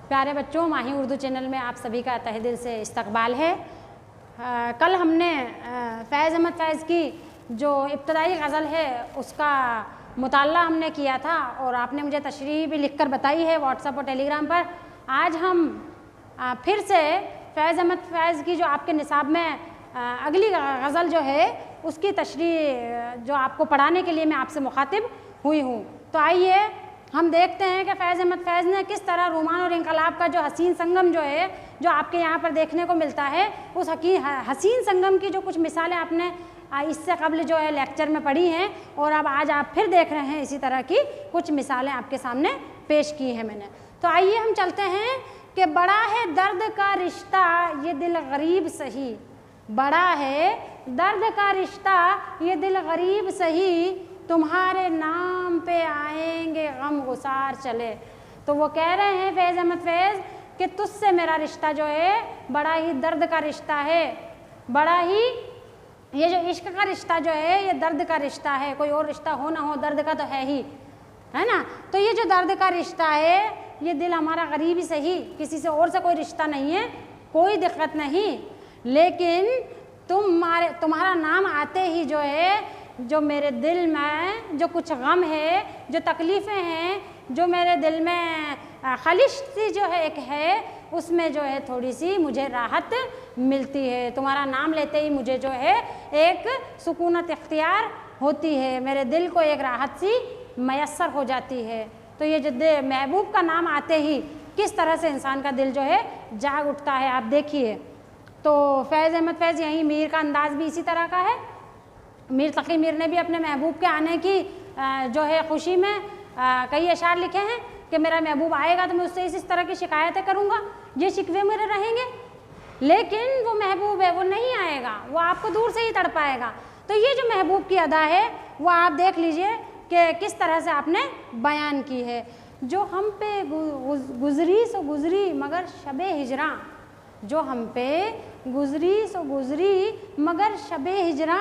प्यारे बच्चों, माही उर्दू चैनल में आप सभी का तहे दिल से इस्तकबाल है। कल हमने फैज़ अहमद फैज़ की जो इब्तदाई गज़ल है उसका मुताला हमने किया था और आपने मुझे तशरीह भी लिखकर बताई है व्हाट्सएप और टेलीग्राम पर। आज हम फिर से फैज़ अहमद फैज़ की जो आपके निसाब में अगली गज़ल जो है उसकी तशरीह जो आपको पढ़ाने के लिए मैं आपसे मुखातिब हुई हूँ। तो आइए हम देखते हैं कि फैज़ अहमद फैज़ ने किस तरह रोमान और इनकलाब का जो हसीन संगम जो है जो आपके यहाँ पर देखने को मिलता है, उस हसीन संगम की जो कुछ मिसालें आपने इससे कबल जो है लेक्चर में पढ़ी हैं और अब आज आप फिर देख रहे हैं इसी तरह की कुछ मिसालें आपके सामने पेश की हैं मैंने। तो आइए हम चलते हैं कि बड़ा है दर्द का रिश्ता ये दिल गरीब सही, बड़ा है दर्द का रिश्ता ये दिल गरीब सही, तुम्हारे नाम पे आएंगे गम गुसार चले। तो वो कह रहे हैं फैज़ अहमद फैज़ कि तुझसे मेरा रिश्ता जो है बड़ा ही दर्द का रिश्ता है, बड़ा ही ये जो इश्क का रिश्ता जो है ये दर्द का रिश्ता है। कोई और रिश्ता हो ना हो, दर्द का तो है ही, है ना। तो ये जो दर्द का रिश्ता है ये दिल हमारा गरीब ही सही, किसी से और से कोई रिश्ता नहीं है, कोई दिक्कत नहीं, लेकिन तुम्हारा नाम आते ही जो है जो मेरे दिल में जो कुछ गम है, जो तकलीफ़ें हैं, जो मेरे दिल में खलिश सी जो है एक है, उसमें जो है थोड़ी सी मुझे राहत मिलती है। तुम्हारा नाम लेते ही मुझे जो है एक सुकूनत इख्तियार होती है, मेरे दिल को एक राहत सी मैसर हो जाती है। तो ये जो महबूब का नाम आते ही किस तरह से इंसान का दिल जो है जाग उठता है, आप देखिए। तो फैज़ अहमद फैज़ यहीं मीर का अंदाज़ भी इसी तरह का है। मीर तकी मीर ने भी अपने महबूब के आने की जो है खुशी में कई अशार लिखे हैं कि मेरा महबूब आएगा तो मैं उससे इस तरह की शिकायतें करूँगा, ये शिकवे मेरे रहेंगे, लेकिन वो महबूब है वो नहीं आएगा, वो आपको दूर से ही तड़पाएगा। तो ये जो महबूब की अदा है वो आप देख लीजिए कि किस तरह से आपने बयान की है। जो हम पे गुजरी सो गुजरी मगर शबे हिजरा, जो हम पे गुजरी सो गुजरी मगर शबे हिजरा,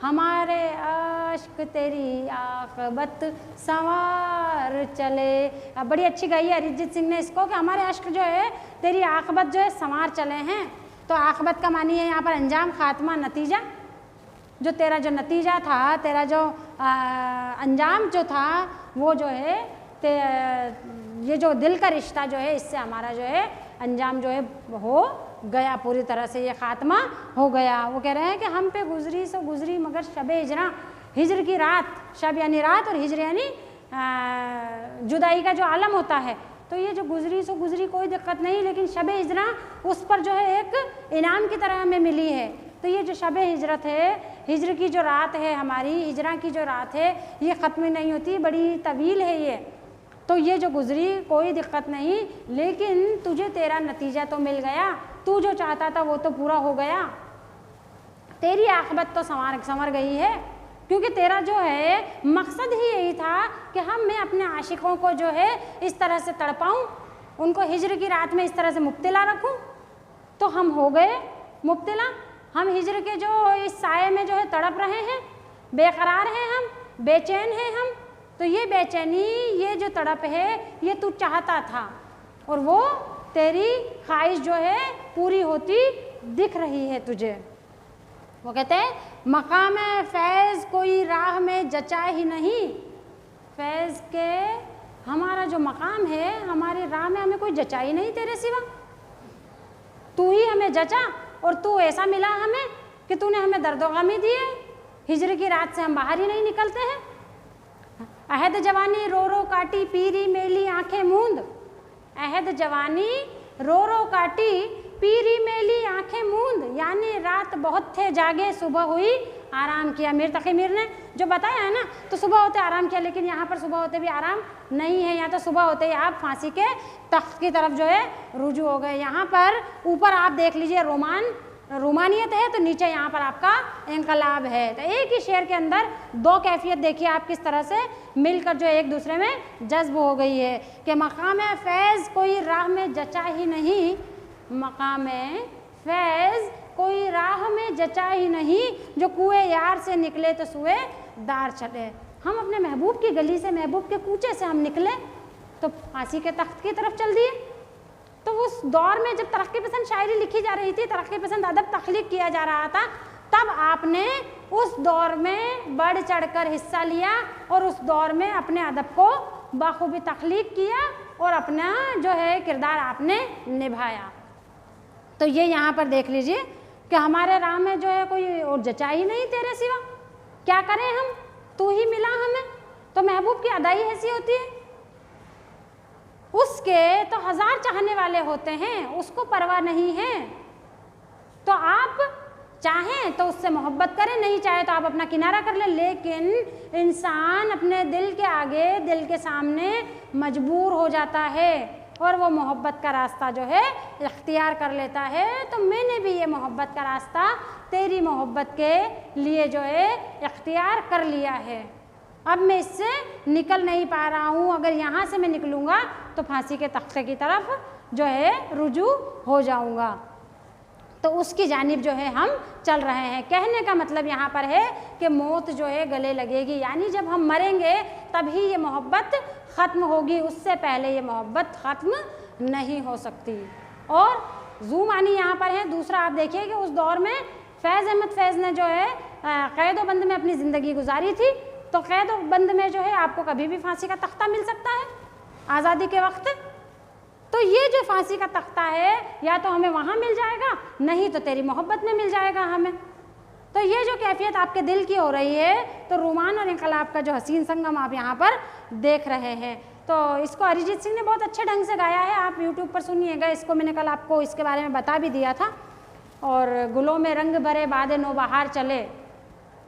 हमारे आशिक तेरी आक़बत संवार चले। अब बड़ी अच्छी गाई है अरिजीत सिंह ने इसको कि हमारे आशिक जो है तेरी आक़बत जो है संवार चले हैं। तो आक़बत का मानी है यहाँ पर अंजाम, खात्मा, नतीजा। जो तेरा जो नतीजा था, तेरा जो अंजाम जो था वो जो है ये जो दिल का रिश्ता जो है इससे हमारा जो है अंजाम जो है हो गया, पूरी तरह से ये खात्मा हो गया। वो कह रहे हैं कि हम पे गुजरी सो गुजरी मगर शबे हिजरा, हिजर की रात, शब यानी रात और हिजर यानी जुदाई का जो आलम होता है। तो ये जो गुजरी सो गुजरी कोई दिक्कत नहीं, लेकिन शबे हिजरा उस पर जो है एक इनाम की तरह हमें मिली है। तो ये जो शबे हिजरत है, हिजर की जो रात है हमारी, हिजरा की जो रात है ये ख़त्म नहीं होती, बड़ी तवील है ये। तो ये जो गुजरी कोई दिक्कत नहीं, लेकिन तुझे तेरा नतीजा तो मिल गया, तू जो चाहता था वो तो पूरा हो गया, तेरी आक़बत तो संवर गई है, क्योंकि तेरा जो है मकसद ही यही था कि मैं अपने आशिकों को जो है इस तरह से तड़पाऊँ, उनको हिजर की रात में इस तरह से मुब्तला रखूँ। तो हम हो गए मुब्तला, हम हिजर के जो इस साये में जो है तड़प रहे हैं, बेकरार हैं हम, बेचैन हैं हम। तो ये बेचैनी, ये जो तड़प है ये तू चाहता था और वो तेरी ख्वाहिश जो है पूरी होती दिख रही है तुझे। वो कहते हैं मकाम फैज़ कोई राह में जचा ही नहीं, फैज़ के हमारा जो मकाम है हमारी राह में हमें कोई जचा ही नहीं तेरे सिवा, तू ही हमें जचा और तू ऐसा मिला हमें कि तूने हमें दर्दो गमी दिए, हिजर की रात से हम बाहर ही नहीं निकलते हैं। अहद जवानी रो रो काटी पीरी मेली आंखें मूंद, अहद जवानी रो रो काटी पीरी मेली आंखें मूंद, यानी रात बहुत थे जागे सुबह हुई आराम किया। मीर तकी मीर ने जो बताया है ना, तो सुबह होते आराम किया, लेकिन यहाँ पर सुबह होते भी आराम नहीं है, यहाँ तो सुबह होते ही आप फांसी के तख्त की तरफ जो है रुजू हो गए। यहाँ पर ऊपर आप देख लीजिए रोमानियत है, तो नीचे यहाँ पर आपका इनकलाब है। तो एक ही शेर के अंदर दो कैफियत देखिए आप किस तरह से मिलकर जो एक दूसरे में जज्ब हो गई है कि मकाम फैज़ कोई राह में जचा ही नहीं, मकाम फैज़ कोई राह में जचा ही नहीं, जो कुएं यार से निकले तो सुए दार चले। हम अपने महबूब की गली से, महबूब के कूचे से हम निकले तो फांसी के तख्त की तरफ चल दिए। तो उस दौर में जब तरक्की पसंद शायरी लिखी जा रही थी, तरक्की पसंद अदब तख्लीक किया जा रहा था, तब आपने उस दौर में बढ़ चढ़कर हिस्सा लिया और उस दौर में अपने अदब को बखूबी तख्लीक किया और अपना जो है किरदार आपने निभाया। तो ये यहाँ पर देख लीजिए कि हमारे राह में जो है कोई और जचा ही नहीं तेरे सिवा, क्या करें हम, तू ही मिला हमें। तो महबूब की अदाई ऐसी होती है, उसके तो 1000 चाहने वाले होते हैं, उसको परवाह नहीं है। तो आप चाहें तो उससे मोहब्बत करें, नहीं चाहे तो आप अपना किनारा कर लें, लेकिन इंसान अपने दिल के आगे, दिल के सामने मजबूर हो जाता है और वो मोहब्बत का रास्ता जो है इख्तियार कर लेता है। तो मैंने भी ये मोहब्बत का रास्ता तेरी मोहब्बत के लिए जो है इख्तियार कर लिया है। अब मैं इससे निकल नहीं पा रहा हूँ, अगर यहाँ से मैं निकलूँगा तो फांसी के तख्ते की तरफ जो है रुजू हो जाऊँगा। तो उसकी जानिब जो है हम चल रहे हैं। कहने का मतलब यहाँ पर है कि मौत जो है गले लगेगी, यानी जब हम मरेंगे तभी ये मोहब्बत ख़त्म होगी, उससे पहले ये मोहब्बत ख़त्म नहीं हो सकती। और ज़ूमानी यहाँ पर है। दूसरा आप देखिए कि उस दौर में फैज़ अहमद फैज़ ने जो है क़ैद व बंद में अपनी ज़िंदगी गुजारी थी। तो क़ैद व बंद में जो है आपको कभी भी फांसी का तख्ता मिल सकता है आज़ादी के वक्त। तो ये जो फांसी का तख्ता है या तो हमें वहाँ मिल जाएगा, नहीं तो तेरी मोहब्बत में मिल जाएगा हमें। तो ये जो कैफियत आपके दिल की हो रही है, तो रूमान और इनकलाब का जो हसीन संगम आप यहाँ पर देख रहे हैं। तो इसको अरिजीत सिंह ने बहुत अच्छे ढंग से गाया है, आप यूट्यूब पर सुनिएगा इसको, मैंने कल आपको इसके बारे में बता भी दिया था। और गुलों में रंग भरे बाद नौबहार चले,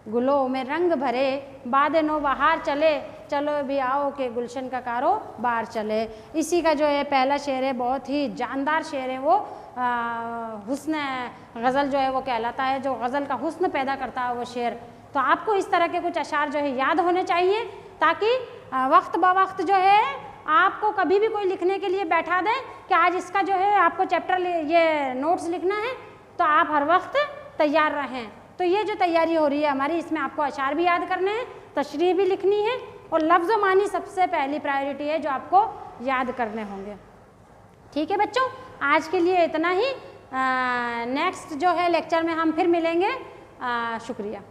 गुलों में रंग भरे बाद नौबहार चले, चलो भी आओ के गुलशन का कारोबार चले। इसी का जो है पहला शेर है, बहुत ही जानदार शेर है वो। हुस्न गज़ल जो है वो कहलाता है, जो गज़ल का हुस्न पैदा करता है वो शेर। तो आपको इस तरह के कुछ अशार जो है याद होने चाहिए, ताकि वक्त ब वक्त जो है आपको कभी भी कोई लिखने के लिए बैठा दे कि आज इसका जो है आपको चैप्टर ये नोट्स लिखना है, तो आप हर वक्त तैयार रहें। तो ये जो तैयारी हो रही है हमारी, इसमें आपको अशार भी याद करने हैं, तशरीह भी लिखनी है, और लफ्ज़ व मानी सबसे पहली प्रायोरिटी है जो आपको याद करने होंगे। ठीक है बच्चों, आज के लिए इतना ही। नेक्स्ट जो है लेक्चर में हम फिर मिलेंगे। शुक्रिया।